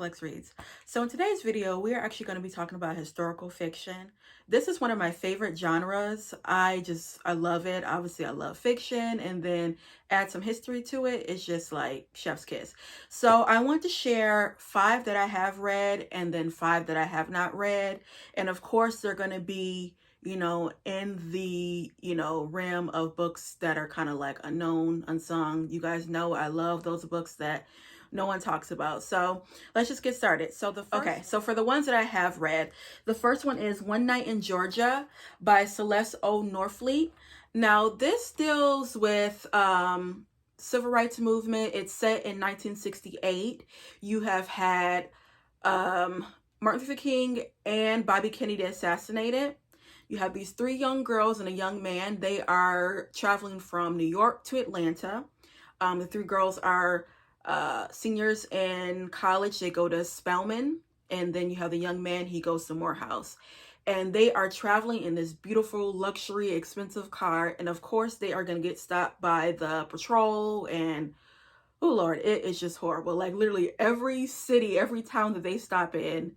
Complex Reads. So in today's video, we are actually going to be talking about historical fiction. This is one of my favorite genres. I love it. Obviously, I love fiction, and then add some history to it. It's just like chef's kiss. So I want to share 5 that I have read and then 5 that I have not read. And of course, they're going to be in the, realm of books that are kind of like unknown, unsung. You guys know I love those books that no one talks about. So let's just get started. So for the ones that I have read, the first one is One Night in Georgia by Celeste O. Norfleet. Now this deals with civil rights movement. It's set in 1968. You have had Martin Luther King and Bobby Kennedy assassinated. You have these 3 young girls and a young man. They are traveling from New York to Atlanta. The 3 girls are seniors in college. They go to Spelman. And then you have the young man, he goes to Morehouse. And they are traveling in this beautiful, luxury, expensive car. And of course, they are going to get stopped by the patrol. And oh Lord, it is just horrible. Like literally every city, every town that they stop in,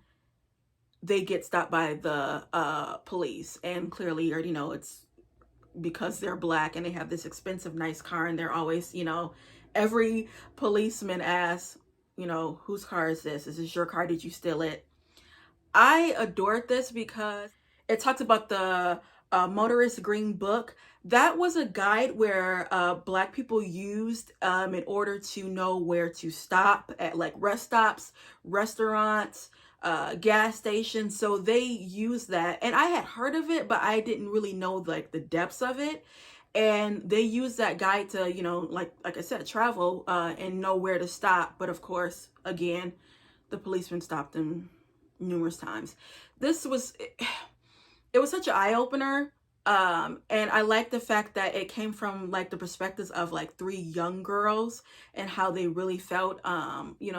they get stopped by the police. And clearly you already know it's because they're black and they have this expensive, nice car. And they're always, every policeman asks, whose car is this? Is this your car? Did you steal it? I adored this because it talks about the Motorist Green Book. That was a guide where black people used in order to know where to stop at, like rest stops, restaurants, gas stations. So they use that, and I had heard of it, but I didn't really know like the depths of it. And they use that guide to, like I said, travel and know where to stop. But of course, again, the policeman stopped them numerous times. It was such an eye-opener. And I like the fact that it came from like the perspectives of like 3 young girls and how they really felt,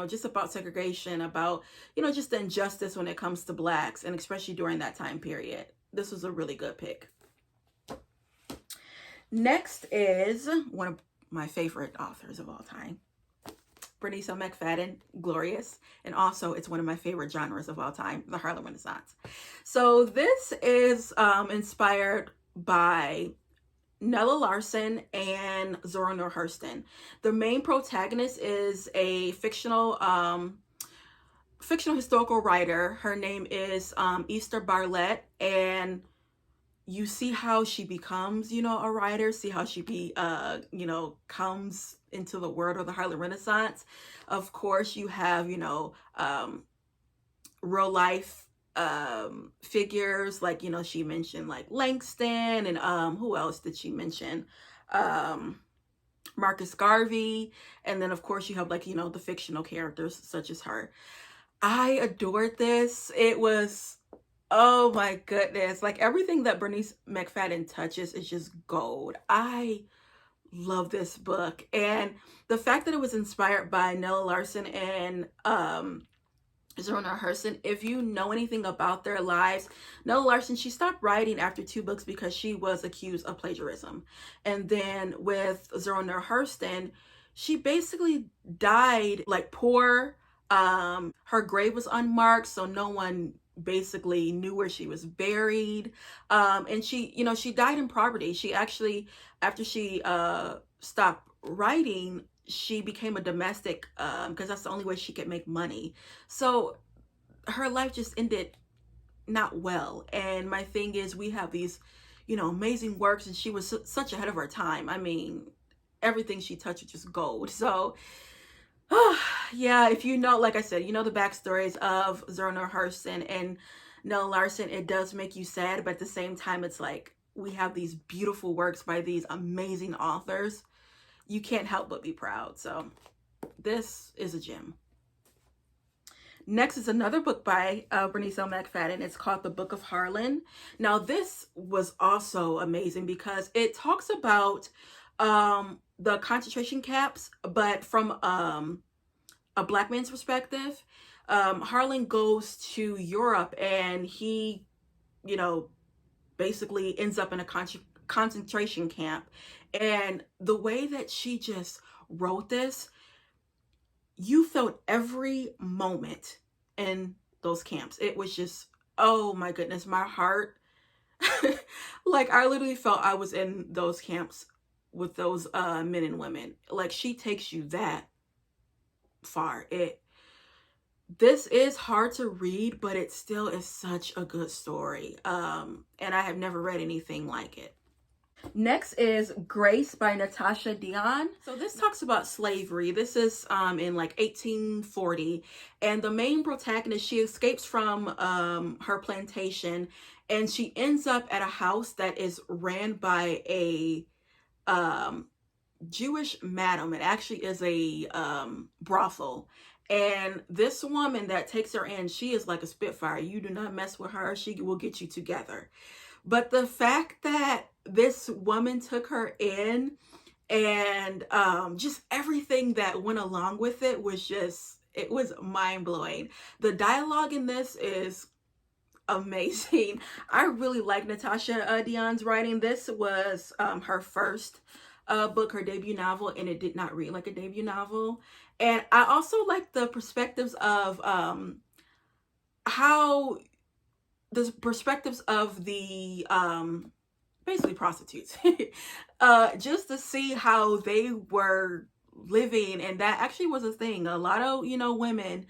just about segregation, about, just the injustice when it comes to blacks, and especially during that time period. This was a really good pick. Next is one of my favorite authors of all time, Vanessa McFadden, Glorious. And also it's one of my favorite genres of all time, the Harlem Renaissance. So this is inspired by Nella Larson and Zora Neale Hurston. The main protagonist is a fictional historical writer. Her name is Easter Barlett, and you see how she becomes, a writer, see how she comes into the world of the Harlem Renaissance. Of course, you have, real life figures, like, she mentioned like Langston, and who else did she mention? Marcus Garvey. And then of course you have like, the fictional characters such as her. I adored this. It was, oh my goodness, like everything that Bernice McFadden touches is just gold. I love this book. And the fact that it was inspired by Nella Larson and Zora Neale Hurston, if you know anything about their lives, Nella Larson, she stopped writing after 2 books because she was accused of plagiarism. And then with Zora Neale Hurston, she basically died like poor. Her grave was unmarked, so no one basically knew where she was buried. And she died in poverty. She actually, after she stopped writing, she became a domestic because that's the only way she could make money. So her life just ended not well. And my thing is, we have these, amazing works, and she was such ahead of her time. I mean, everything she touched was just gold. So yeah, if like I said, the backstories of Zora Neale Hurston and Nella Larson, it does make you sad, but at the same time, it's like we have these beautiful works by these amazing authors. You can't help but be proud. So this is a gem. Next is another book by Bernice McFadden. It's called The Book of Harlan. Now this was also amazing because it talks about the concentration camps, but from a black man's perspective. Harlan goes to Europe, and he, basically ends up in a concentration camp. And the way that she just wrote this, you felt every moment in those camps. It was just, oh my goodness, my heart. Like, I literally felt I was in those camps with those men and women. Like, she takes you that far. This is hard to read, but it still is such a good story. And I have never read anything like it. Next is Grace by Natasha Dion. So this talks about slavery. This is in like 1840, and the main protagonist, she escapes from her plantation, and she ends up at a house that is ran by a Jewish madam. It actually is a brothel. And this woman that takes her in, she is like a spitfire. You do not mess with her. She will get you together. But the fact that this woman took her in, and just everything that went along with it was just, it was mind-blowing. The dialogue in this is amazing. I really like Natasha Dion's writing. This was her first book, her debut novel, and it did not read like a debut novel. And I also like the perspectives of how the perspectives of the basically prostitutes, just to see how they were living. And that actually was a thing. A lot of, you know, women,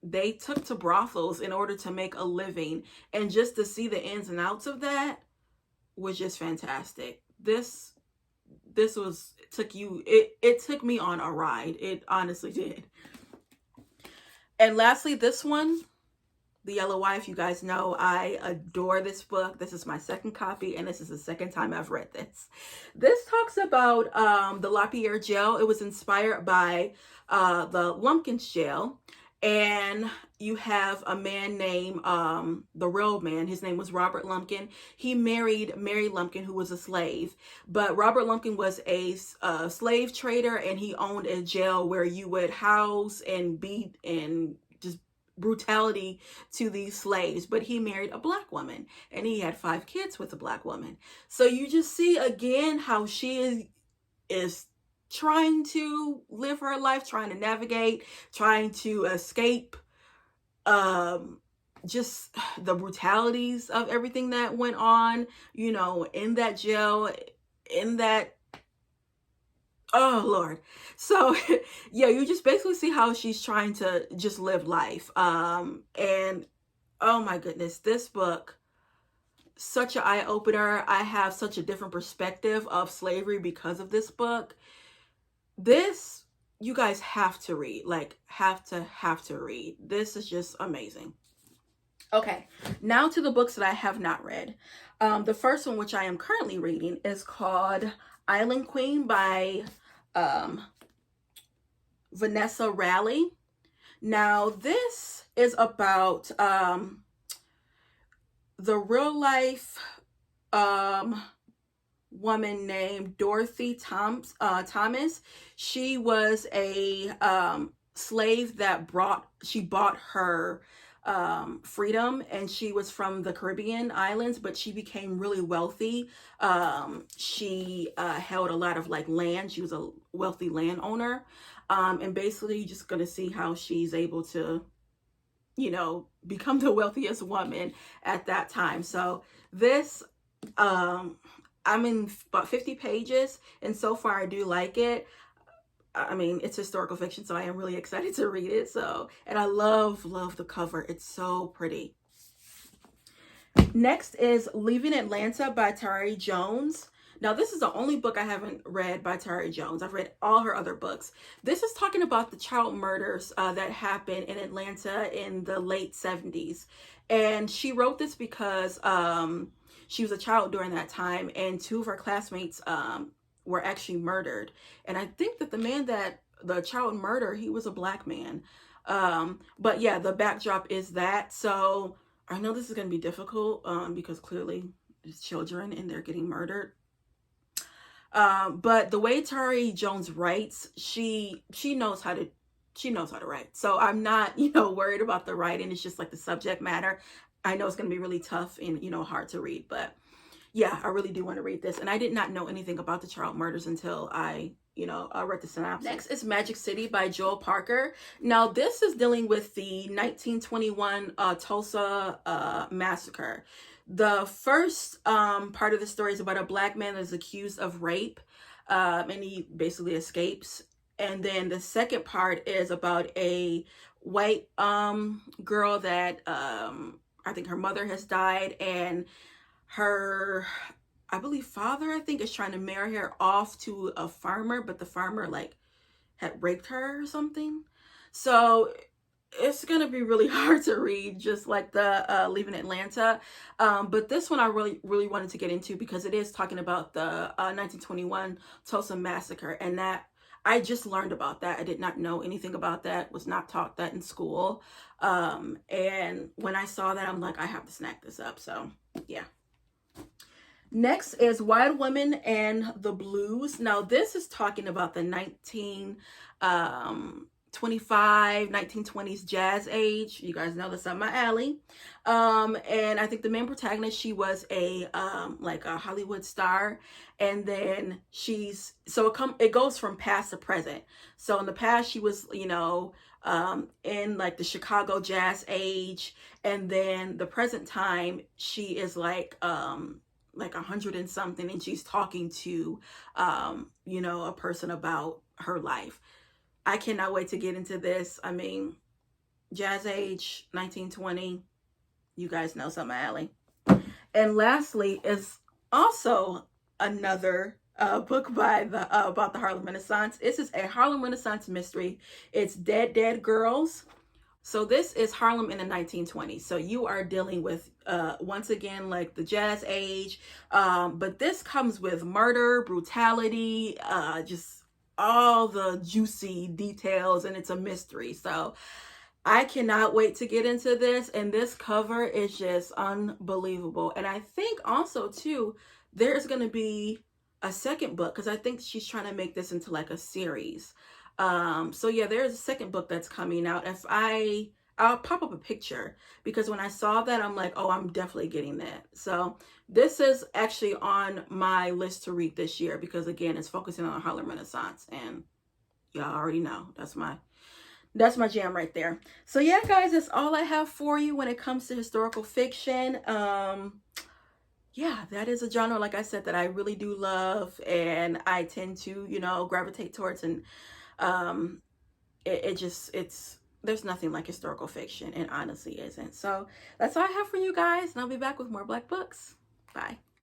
they took to brothels in order to make a living, and just to see the ins and outs of that was just fantastic. This was, it took me on a ride. It honestly did. And lastly, this one, The Yellow Wife. You guys know I adore this book. This is my second copy, and this is the second time I've read this. This talks about the Lapierre jail. It was inspired by the Lumpkins jail. And you have a man named, the real man, his name was Robert Lumpkin. He married Mary Lumpkin, who was a slave. But Robert Lumpkin was a slave trader, and he owned a jail where you would house and beat and just brutality to these slaves. But he married a black woman, and he had 5 kids with a black woman. So you just see again how she is trying to live her life, trying to navigate, trying to escape just the brutalities of everything that went on, you know, in that jail, in that, oh Lord. So yeah, you just basically see how she's trying to just live life. And oh my goodness, this book, such an eye-opener. I have such a different perspective of slavery because of this book. This, you guys have to read, like have to read. This is just amazing. Okay, now to the books that I have not read. The first one, which I am currently reading, is called Island Queen by Vanessa Raleigh. Now, this is about the real life woman named Dorothy Thomas. She was a slave that bought her freedom, and she was from the Caribbean islands, but she became really wealthy. She held a lot of like land. She was a wealthy landowner, and basically you're just gonna see how she's able to, you know, become the wealthiest woman at that time. So this, I'm in about 50 pages, and so far I do like it. I mean, it's historical fiction, so I am really excited to read it. So, and I love the cover. It's so pretty. Next is Leaving Atlanta by Tarry Jones. Now, this is the only book I haven't read by Tarry Jones. I've read all her other books. This is talking about the child murders that happened in Atlanta in the late 70s. And she wrote this because she was a child during that time, and 2 of her classmates were actually murdered. And I think that the man that the child murdered, he was a black man. But yeah, the backdrop is that. So I know this is going to be difficult because clearly there's children and they're getting murdered. But the way Tarry Jones writes, she knows how to write. So I'm not, you know, worried about the writing. It's just like the subject matter. I know it's going to be really tough and, you know, hard to read, but yeah, I really do want to read this. And I did not know anything about the child murders until I, read the synopsis. Next is Magic City by Joel Parker. Now, this is dealing with the 1921 Tulsa massacre. The first part of the story is about a black man that is accused of rape, and he basically escapes. And then the second part is about a white girl that I think her mother has died, and her, I believe, father, I think, is trying to marry her off to a farmer, but the farmer like had raped her or something. So it's gonna be really hard to read, just like the Leaving Atlanta. But this one I really wanted to get into because it is talking about the 1921 Tulsa massacre, and that I just learned about that. I did not know anything about that, was not taught that in school. And when I saw that, I'm like, I have to snack this up. So yeah. Next is Wild Women and the Blues. Now, this is talking about the 1920s jazz age. You guys know that's up my alley. And I think the main protagonist, she was a like a Hollywood star, and then it goes from past to present. So in the past, she was, in like the Chicago jazz age, and then the present time, she is like 100 and something, and she's talking to a person about her life. I cannot wait to get into this. I mean, jazz age, 1920, you guys know some alley. And lastly is also another book by about the Harlem Renaissance. This is a Harlem Renaissance mystery. It's Dead Dead Girls. So this is Harlem in the 1920s. So you are dealing with, once again, like the jazz age. But this comes with murder, brutality, just all the juicy details, and it's a mystery. So I cannot wait to get into this. And this cover is just unbelievable. And I think also, too, there's going to be a second book, because I think she's trying to make this into like a series. So yeah, there's a second book that's coming out. I'll pop up a picture, because when I saw that, I'm like, oh, I'm definitely getting that. So this is actually on my list to read this year, because again, it's focusing on Harlem Renaissance, and y'all already know that's my jam right there. So yeah, guys, that's all I have for you when it comes to historical fiction. Yeah, that is a genre, like I said, that I really do love, and I tend to, gravitate towards, and there's nothing like historical fiction, and honestly isn't. So that's all I have for you guys, and I'll be back with more Black books. Bye.